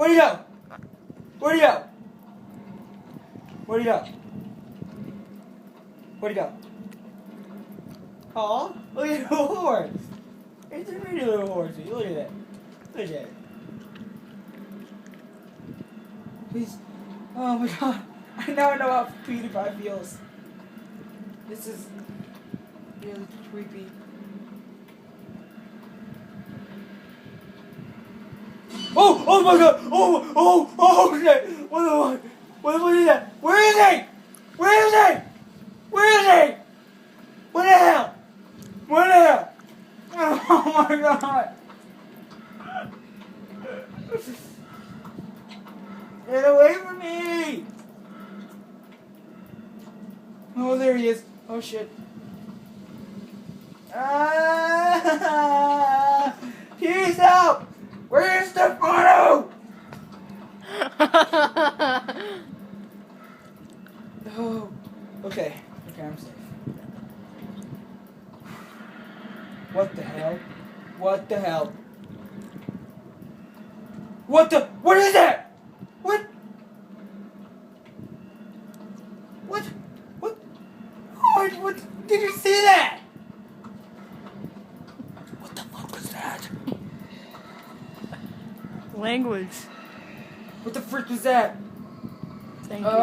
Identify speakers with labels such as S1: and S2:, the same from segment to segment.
S1: Where'd he go? Where'd he go? Where'd he go? Where'd he go? Aw, look at the horse. It's a pretty little horsey. Look at that. Look at that. Please. Oh my god. I now know how PewDiePie feels. This is really creepy. Oh! Oh my god! Oh shit! What is that? Where is he? Where is he? Where is he? What the hell? What the hell? Oh my god! Get away from me! Oh, there he is. Oh shit. Ah! Peace out! Where's Stefano? Oh. Okay. Okay, I'm safe. What the hell? What the hell? What is that? What? What? What? Did you see that? What the fuck was that?
S2: Language.
S1: What the frick was that?
S2: Thank you.
S1: Oh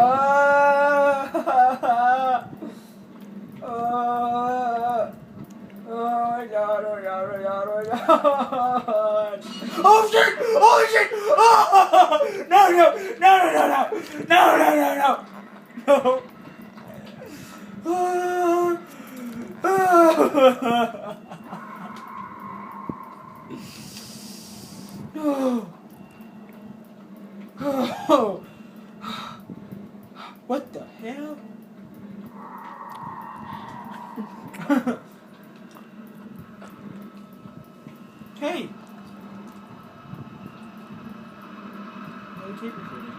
S1: my god, oh my god, oh my god, oh my god. Oh shit! Oh shit! Oh! No! Oh. What the hell? Hey! No tape recording.